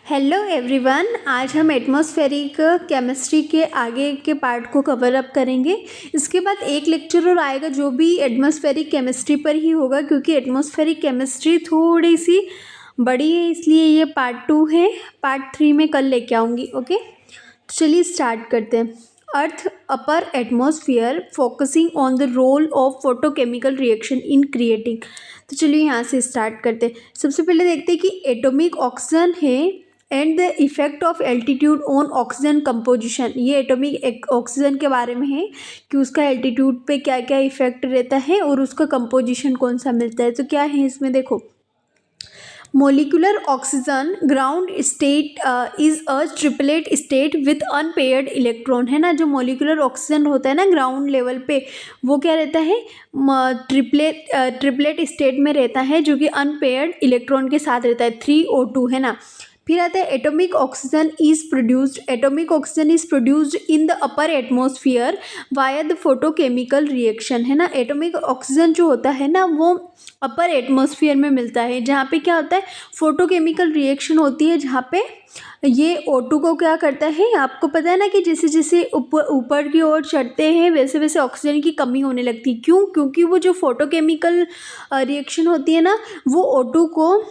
Hello everyone, आज हम atmospheric chemistry के आगे के पार्ट को कवर अप करेंगे। इसके बाद एक लेक्चर और आएगा जो भी एटमॉस्फेरिक केमिस्ट्री पर ही होगा, क्योंकि एटमॉस्फेरिक केमिस्ट्री थोड़ी सी बड़ी है, इसलिए ये पार्ट 2 है। पार्ट 3 में कल लेके आऊँगी। ओके, तो चलिए स्टार्ट करते हैं। Earth upper atmosphere focusing on the role of photochemical reaction in creating. तो चलिए यहाँ से स्टार्ट करते हैं। सबसे पहले देखते हैं कि एटॉमिक ऑक्सीजन है and the effect of altitude on oxygen composition. ये एटॉमिक ऑक्सीजन के बारे में है कि उसका एल्टीट्यूड पे क्या क्या इफेक्ट रहता है और उसका कंपोजिशन कौन सा मिलता है। तो क्या है इसमें, देखो, molecular oxygen ground state is a triplet state with unpaired electron, है ना। जो मोलिकुलर ऑक्सीजन होता है ना ग्राउंड लेवल पे, वो क्या रहता है, ट्रिपलेट स्टेट में रहता है, जो कि अनपेयर्ड इलेक्ट्रॉन के साथ रहता है, 3O2, है ना। फिर आता है atomic oxygen is produced in the upper atmosphere via the photochemical reaction, है ना। एटॉमिक ऑक्सीजन जो होता है ना, वो अपर एटमॉस्फेयर में मिलता है, जहाँ पे क्या होता है, फोटोकेमिकल रिएक्शन होती है, जहाँ पे ये O2 को क्या करता है, आपको पता है ना कि जैसे जैसे ऊपर की ओर चढ़ते हैं वैसे वैसे ऑक्सीजन की कमी होने लगती है। क्यों? क्योंकि वो जो फोटोकेमिकल रिएक्शन होती है ना, वो O2 को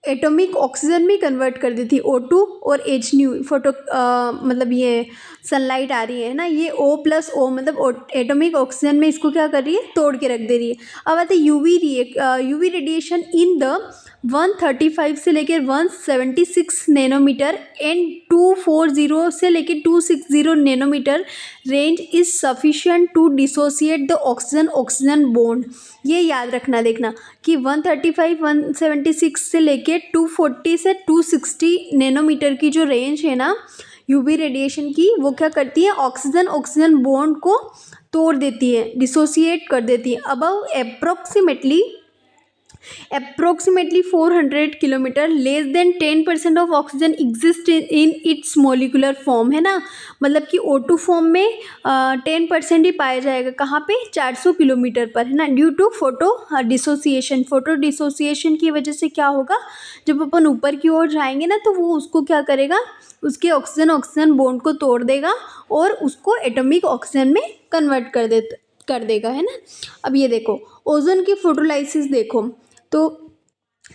एटॉमिक ऑक्सीजन में कन्वर्ट कर देती है। O2 और H न्यू मतलब ये सनलाइट आ रही है ना, ये O+O मतलब एटॉमिक ऑक्सीजन में इसको क्या कर रही है, तोड़ के रख दे रही है। अब आते हैं यूवी रेडिएशन इन द 135 से लेकर 176 नैनोमीटर एंड 240 से लेकर 260 nanometre range is sufficient to dissociate the oxygen bond. ये याद रखना, देखना कि 135 176 से लेके 240 से 260 नैनोमीटर की जो रेंज है ना यूवी रेडिएशन की, वो क्या करती है, ऑक्सीजन बॉन्ड को तोड़ देती है, डिसोसिएट कर देती है। Above approximately 400 kilometre, less than 10% of oxygen exist in its molecular form, है ना। मतलब कि O2 फॉर्म में 10% ही पाया जाएगा, कहाँ पे, 400 किलोमीटर पर, है ना। ड्यू टू फोटो डिसोसिएशन की वजह से क्या होगा, जब अपन ऊपर की ओर जाएंगे ना, तो वो उसको क्या करेगा, उसके ऑक्सीजन बॉन्ड को तोड़ देगा और उसको एटॉमिक ऑक्सीजन में कन्वर्ट कर देगा, है ना। अब ये देखो, ओजोन की फोटोलाइसिस देखो, तो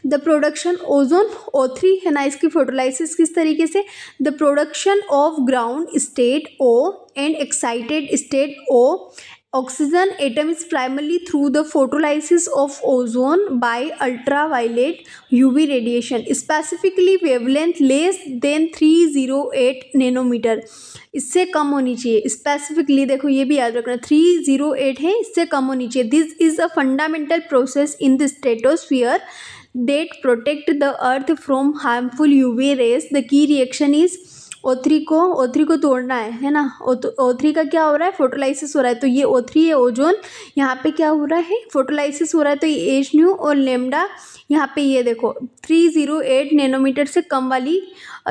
द प्रोडक्शन ओजोन O3, है ना, इसकी फोटोलाइसिस किस तरीके से, the production of ground state O and excited state O oxygen atom is primarily through the photolysis of ozone by ultraviolet UV radiation, specifically wavelength less than 308 nanometre, इससे कम होनी चाहिए। स्पेसिफिकली देखो, ये भी याद रखना, 308 है, इससे कम होनी चाहिए। This is a fundamental process in the stratosphere that protect the earth from harmful UV rays. The key reaction is O3 को तोड़ना है ना। O3 का क्या हो रहा है, फोटोलाइसिस हो रहा है, तो ये O3 है, ओजोन, यहाँ पे क्या हो रहा है, फोटोलाइसिस हो रहा है, तो ये H न्यू और लेमडा, यहाँ पे ये देखो 308 नैनोमीटर से कम वाली,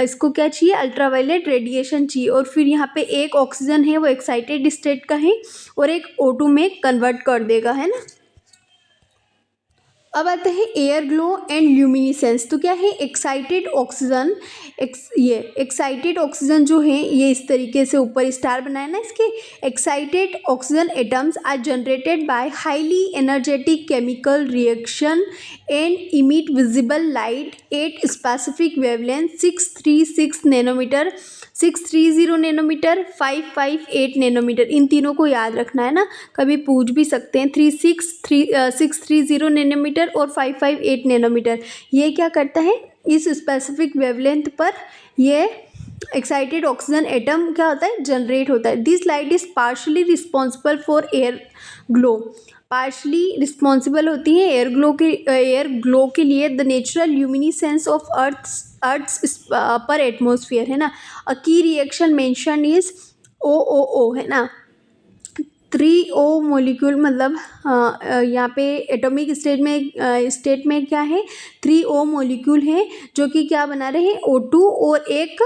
इसको क्या चाहिए, अल्ट्रावायलेट रेडिएशन चाहिए। और फिर यहाँ पे एक ऑक्सीजन है, वो एक्साइटेड स्टेट का है और एक O2 में कन्वर्ट कर देगा, है ना। अब आते हैं एयर ग्लो एंड ल्यूमिनिसेंस। तो क्या है, एक्साइटेड ऑक्सीजन, ये एक्साइटेड ऑक्सीजन जो है, ये इस तरीके से ऊपर स्टार बनाया ना इसके, excited oxygen atoms are generated by highly energetic chemical reaction and emit visible light at specific wavelength 636 nanometre, 630 nanometre, 558 nanometre. इन तीनों को याद रखना है ना, कभी पूछ भी सकते हैं। 630 नैनोमीटर और 558 नैनोमीटर, ये क्या करता है, इस स्पेसिफिक वेवलेंथ पर ये एक्साइटेड ऑक्सीजन एटम क्या होता है, जनरेट होता है। This light is partially responsible for air glow, partially responsible होती है एयर ग्लो के लिए। The natural luminescence of earth's upper atmosphere, है ना। अ की रिएक्शन मेंशन इज OOO, है ना। 3O मोलिक्यूल, मतलब यहाँ पे एटॉमिक स्टेट में क्या है, 3O मोलिक्यूल है, जो कि क्या बना रहे हैं, O2 और एक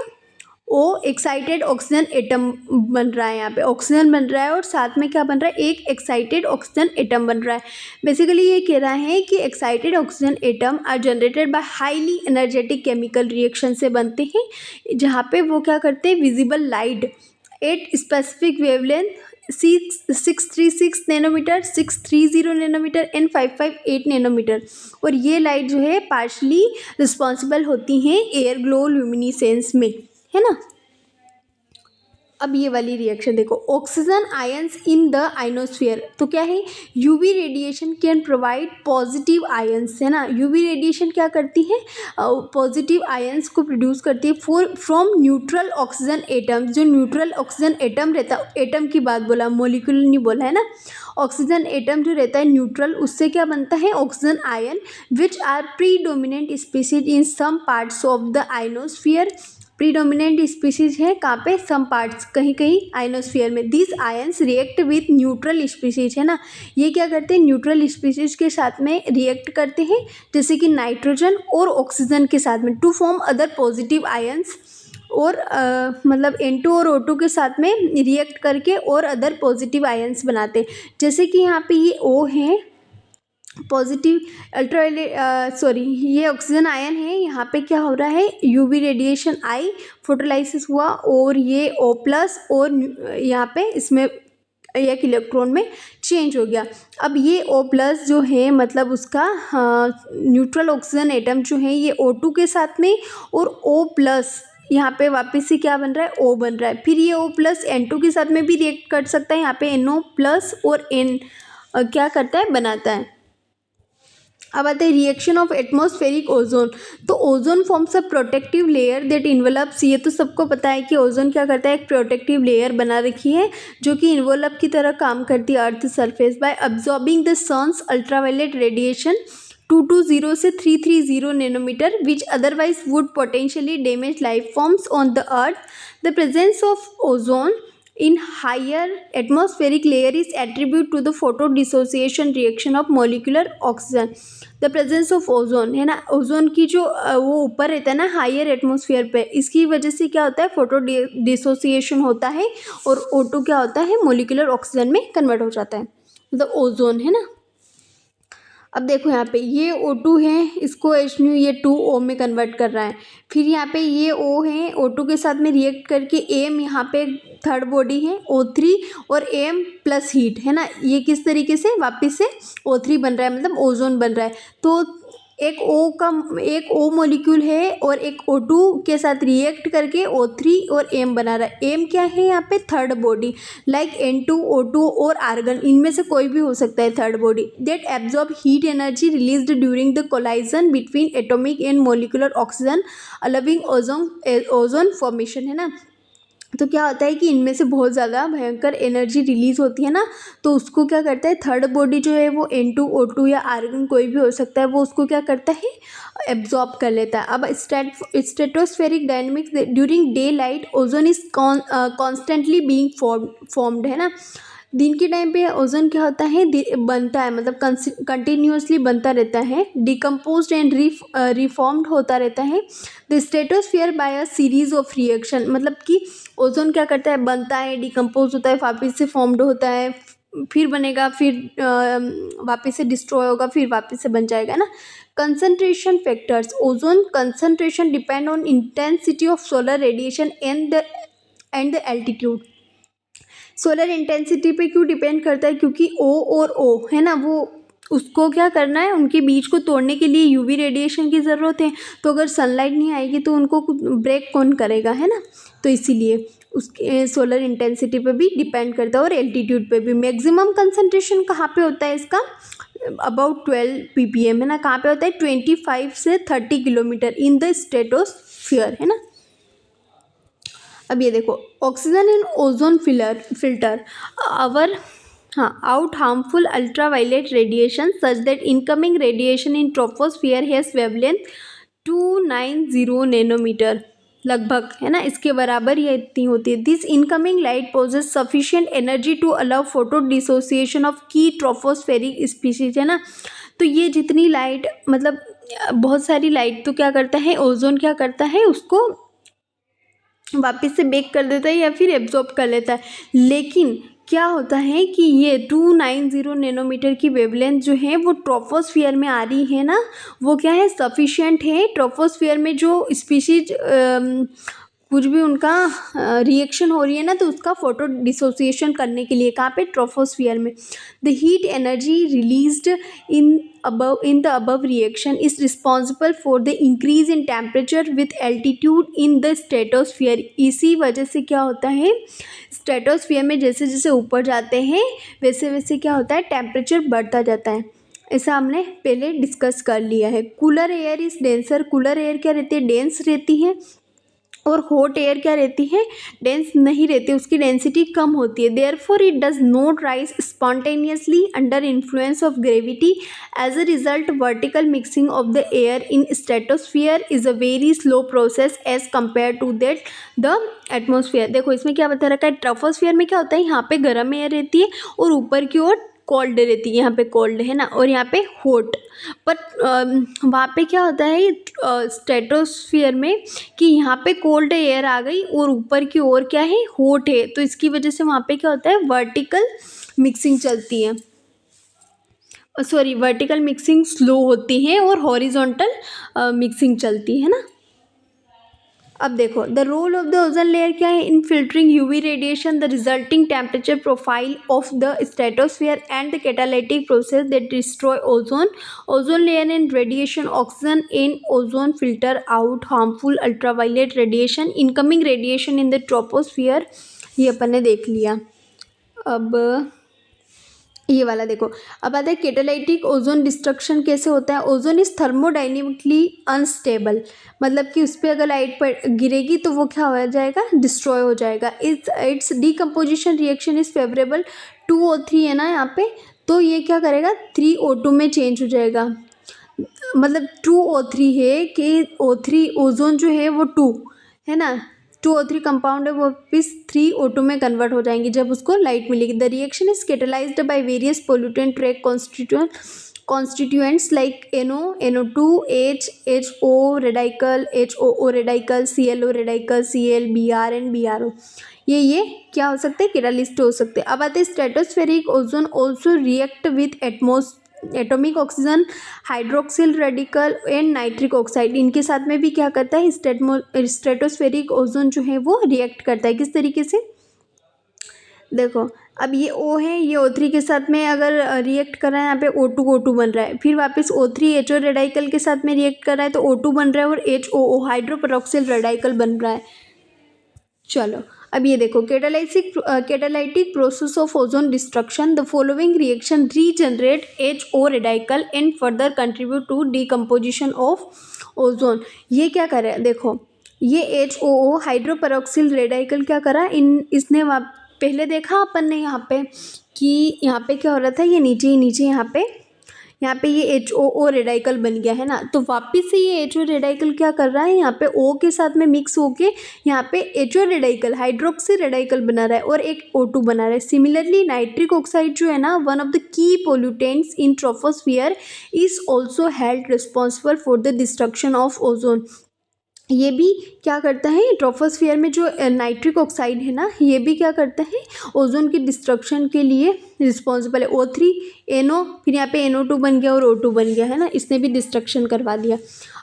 ओ एक्साइटेड ऑक्सीजन एटम बन रहा है, यहाँ पे ऑक्सीजन बन रहा है और साथ में क्या बन रहा है, एक एक्साइटेड ऑक्सीजन एटम बन रहा है। बेसिकली ये कह रहा है कि excited oxygen atom are generated by highly energetic chemical reaction से बनते हैं, जहाँ पे वो क्या करते हैं, visible light at specific wavelength 636 nanometre, 630 nanometre and 558 nanometre. और ये लाइट जो है पार्शली रिस्पॉन्सिबल होती हैं एयर ग्लो ल्यूमिनिसेंस में, है ना। अब ये वाली रिएक्शन देखो, oxygen ions in the ionosphere, तो क्या है, UV radiation can provide positive ions, है ना। यूवी रेडिएशन क्या करती है, पॉजिटिव आयंस को प्रोड्यूस करती है फ्रॉम न्यूट्रल ऑक्सीजन एटम्स। जो न्यूट्रल ऑक्सीजन एटम रहता है, एटम की बात बोला, मोलिक्यूल नहीं बोला, है ना। ऑक्सीजन एटम जो रहता है न्यूट्रल, उससे क्या बनता है, oxygen ion which are predominant species in some parts of the ionosphere. Predominant species है कहाँ पे, सम पार्ट्स, कहीं कहीं आइनोस्फीयर में। This ions react with neutral species, है ना। ये क्या करते हैं, न्यूट्रल स्पीसीज के साथ में रिएक्ट करते हैं, जैसे कि नाइट्रोजन और ऑक्सीजन के साथ में, to form other positive ions. और मतलब N2 और O2 के साथ में रिएक्ट करके और अदर पॉजिटिव आयंस बनाते हैं। जैसे कि यहाँ पे ये O है, पॉजिटिव अल्ट्रावायलेट, सॉरी ये ऑक्सीजन आयन है, यहाँ पे क्या हो रहा है, यूवी रेडिएशन आई, फोटोलाइसिस हुआ और ये O प्लस, और यहाँ पे इसमें एक इलेक्ट्रॉन में चेंज हो गया। अब ये O प्लस जो है, मतलब उसका न्यूट्रल ऑक्सीजन एटम जो है, ये O2 के साथ में, और O प्लस यहाँ पे वापस से क्या बन रहा है, O बन रहा है। फिर ये O प्लस N2 के साथ में भी रिएक्ट कर सकता है, यहाँ पे NO प्लस और N क्या करता है, बनाता है। अब आते हैं रिएक्शन ऑफ एटमॉस्फेरिक ओजोन। तो ozone forms a protective layer that envelopes, ये तो सबको पता है कि ओजोन क्या करता है, एक प्रोटेक्टिव लेयर बना रखी है जो कि इन्वेलप की तरह काम करती है earth surface, by absorbing the sun's ultraviolet radiation 220 से 330 nanometre which otherwise would potentially damage life forms on the earth. The presence of ozone in higher atmospheric layer is attributed to the photo dissociation reaction of molecular oxygen। the presence of ozone, है ना, ozone की जो वो ऊपर रहता है ना higher atmosphere पे, इसकी वजह से क्या होता है, फोटो डिसोसिएशन होता है और O2 क्या होता है, मोलिकुलर ऑक्सीजन में कन्वर्ट हो जाता है, मतलब ओजोन, है ना। अब देखो यहाँ पे ये O2 है, इसको H न्यू ये 2O में कन्वर्ट कर रहा है। फिर यहाँ पे ये O है, O2 के साथ में रिएक्ट करके AM, यहाँ पे थर्ड बॉडी है O3 और AM प्लस हीट, है ना। ये किस तरीके से वापस से O3 बन रहा है, मतलब ओजोन बन रहा है। तो एक O मॉलिक्यूल है और एक O2 के साथ रिएक्ट करके O3 और M बना रहा है। M क्या है यहाँ पे, third body, like N2, O2 और आर्गन, इनमें से कोई भी हो सकता है third body, that absorb heat energy released during the collision between atomic and molecular oxygen allowing ozone formation, है ना। तो क्या होता है कि इनमें से बहुत ज़्यादा भयंकर एनर्जी रिलीज़ होती है ना, तो उसको क्या करता है, थर्ड बॉडी जो है वो N2, O2 या आर्गन कोई भी हो सकता है, वो उसको क्या करता है, एब्जॉर्ब कर लेता है। अब stratospheric dynamics, during day light ozone is constantly being formed, है ना। दिन के टाइम पे ओजोन क्या होता है, बनता है, मतलब कंटिन्यूसली बनता रहता है, डिकम्पोज एंड रिफॉर्म्ड होता रहता है। The stratosphere by a series of reaction, मतलब कि ओजोन क्या करता है, बनता है, डिकम्पोज होता है, वापस से फॉर्म्ड होता है, फिर बनेगा, फिर वापस से डिस्ट्रॉय होगा, फिर वापस से बन जाएगा ना। Concentration factors, ozone concentration depend on intensity of solar radiation and the altitude. Solar intensity पे क्यों डिपेंड करता है, क्योंकि O और O है ना, वो उसको क्या करना है, उनके बीच को तोड़ने के लिए यूवी रेडिएशन की ज़रूरत है। तो अगर सनलाइट नहीं आएगी तो उनको ब्रेक कौन करेगा, है ना। तो इसीलिए उसके सोलर इंटेंसिटी पे भी डिपेंड करता है और एल्टीट्यूड पे भी। मैक्सिमम कंसंट्रेशन कहाँ पे होता है इसका, अबाउट 12 ppm, है ना। कहाँ पे होता है, 25 से 30 किलोमीटर इन द स्ट्रेटोस्फीयर, है ना। अब ये देखो, oxygen in ozone filter our out harmful ultraviolet radiation such that incoming radiation in troposphere has wavelength 290 nanometre लगभग, है ना, इसके बराबर ये इतनी होती है। This incoming light possess sufficient energy to allow photo dissociation of key tropospheric species, है ना। तो ये जितनी लाइट, मतलब बहुत सारी लाइट तो क्या करता है, ओजोन क्या करता है, उसको वापस से बेक कर देता है या फिर एब्जॉर्ब कर लेता है। लेकिन क्या होता है कि ये 290 नैनोमीटर की वेवलेंथ जो है वो ट्रोपोस्फियर में आ रही है ना, वो क्या है, सफिशिएंट है। ट्रोपोस्फियर में जो स्पीशीज कुछ भी उनका रिएक्शन हो रही है ना, तो उसका फोटो डिसोसिएशन करने के लिए, कहाँ पे, ट्रोपोस्फियर में। The heat energy released in the above reaction is responsible for the increase in temperature with altitude in the stratosphere। इसी वजह से क्या होता है, स्ट्रेटोस्फियर में जैसे जैसे ऊपर जाते हैं वैसे वैसे क्या होता है, टेम्परेचर बढ़ता जाता है। ऐसा हमने पहले डिस्कस कर लिया है। Cooler air is denser. Cooler air क्या रहती है, डेंस रहती है। और हॉट एयर क्या रहती है, डेंस नहीं रहती, उसकी डेंसिटी कम होती है। Therefore it does not rise spontaneously under influence of gravity. As a result vertical mixing of the air in stratosphere is a very slow process as compare to that the atmosphere. देखो इसमें क्या बता रखा है, troposphere में क्या होता है, यहाँ पे गर्म एयर रहती है और ऊपर की ओर कोल्ड रहती है। यहाँ पे कोल्ड है ना, और यहाँ पे हॉट। पर वहाँ पे क्या होता है स्ट्रेटोस्फियर में, कि यहाँ पे कोल्ड एयर आ गई और ऊपर की ओर क्या है, हॉट है। तो इसकी वजह से वहाँ पे क्या होता है, वर्टिकल मिक्सिंग चलती है, सॉरी वर्टिकल मिक्सिंग स्लो होती है और हॉरिजॉन्टल मिक्सिंग चलती है ना। अब देखो the role of the ozone layer क्या है, in filtering UV radiation, the resulting temperature profile of the stratosphere and the catalytic process that destroy ozone. Ozone layer and radiation oxygen in ozone filter out harmful ultraviolet radiation, incoming radiation in the troposphere. ये अपन ने देख लिया। अब ये वाला देखो, अब आता है कैटालाइटिक ओजोन डिस्ट्रक्शन कैसे होता है। ओजोन इज थर्मोडाइनेमिकली अनस्टेबल, मतलब कि उस पर अगर लाइट गिरेगी तो वो क्या हो जाएगा, डिस्ट्रॉय हो जाएगा। It's decomposition reaction is favourable. 2O3 है ना यहाँ पे, तो ये क्या करेगा, 3O2 में चेंज हो जाएगा। मतलब 2O3 है कि O3 ओजोन जो है वो 2 है ना, 2O3 कंपाउंड है, वो वापिस 3O2 में कन्वर्ट हो जाएंगे जब उसको लाइट मिलेगी। The reaction is catalysed by various pollutant track constituents like NO, NO2, H, HO radical, HOO radical, CLO radical, Cl, Br and BRO। ये क्या हो सकते हैं, कैटालिस्ट हो सकते हैं। अब आते हैं stratospheric ozone also react with atomic oxygen, hydroxyl radical and nitric oxide. इनके साथ में भी क्या करता है, स्ट्रेटोस्फेरिक ओजोन जो है वो रिएक्ट करता है। किस तरीके से, देखो अब ये O है, ये O3 के साथ में अगर रिएक्ट कर रहा है, यहाँ पे O2 बन रहा है, फिर वापस O3 HO रेडिकल के साथ में रिएक्ट कर रहा है तो O2 बन रहा है और HOO हाइड्रोपेरोक्सिल रेडिकल बन रहा है। चलो अब ये देखो, catalytic process of ozone destruction, the following reaction regenerate HO radical and further contribute to decomposition of ozone. ये क्या करे, देखो ये HOO हाइड्रोपेरोक्सिल रेडिकल क्या करा, इसने पहले देखा अपन ने यहाँ पे कि यहाँ पे क्या हो रहा था, ये नीचे ही नीचे यहाँ पे ये HOO रेडिकल बन गया है ना, तो वापस से ये HO रेडिकल क्या कर रहा है, यहाँ पे O के साथ में मिक्स होके यहाँ पे HO रेडिकल हाइड्रोक्सी रेडिकल बना रहा है और एक O2 बना रहा है। सिमिलरली नाइट्रिक ऑक्साइड जो है ना, one of the key pollutants in troposphere is also held responsible for the destruction of ozone. ये भी क्या करता है, ट्रोपोस्फियर में जो नाइट्रिक ऑक्साइड है ना, ये भी क्या करता है, ओजोन की डिस्ट्रक्शन के लिए रिस्पॉन्सिबल है। O3 NO, फिर यहाँ पे NO2 बन गया और O2 बन गया है ना, इसने भी डिस्ट्रक्शन करवा दिया।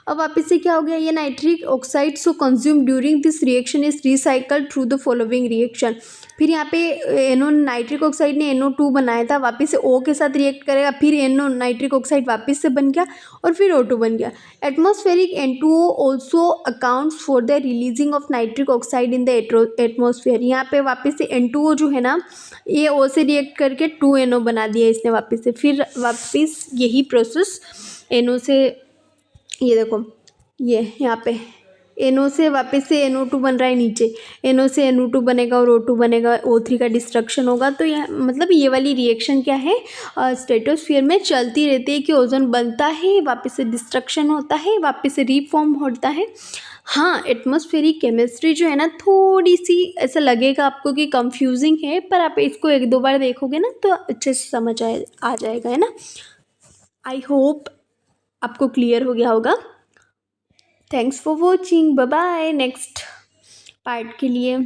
अब वापस से क्या हो गया, ये nitric oxide so consume during this reaction is recycled through the following reaction. फिर यहाँ पे नाइट्रिक ऑक्साइड ने NO2 बनाया था, वापस से O के साथ रिएक्ट करेगा, फिर नाइट्रिक ऑक्साइड वापस से बन गया और फिर O2 बन गया। Atmospheric N2O also accounts for the releasing of nitric oxide in the atmosphere. यहाँ पे वापस से N2O जो है ना, ये O से रिएक्ट करके 2NO बना दिया इसने वापस से, फिर वापस यही प्रोसेस NO से, ये देखो ये यहाँ पे NO से वापस से NO2 बन रहा है नीचे, NO से NO2 बनेगा और O2 बनेगा, O3 का डिस्ट्रक्शन होगा। तो यह मतलब ये वाली रिएक्शन क्या है, स्ट्रेटोस्फियर में चलती रहती है कि ओजोन बनता है, वापस से डिस्ट्रक्शन होता है, वापस से रीफॉर्म होता है। हाँ, एटमॉस्फेरिक केमिस्ट्री जो है ना, थोड़ी सी ऐसा लगेगा आपको कि कंफ्यूजिंग है, पर आप इसको 1-2 बार देखोगे ना तो अच्छे से समझ आ जाएगा, है ना। आई होप आपको क्लियर हो गया होगा। Thanks for watching, bye bye. Next part के लिए।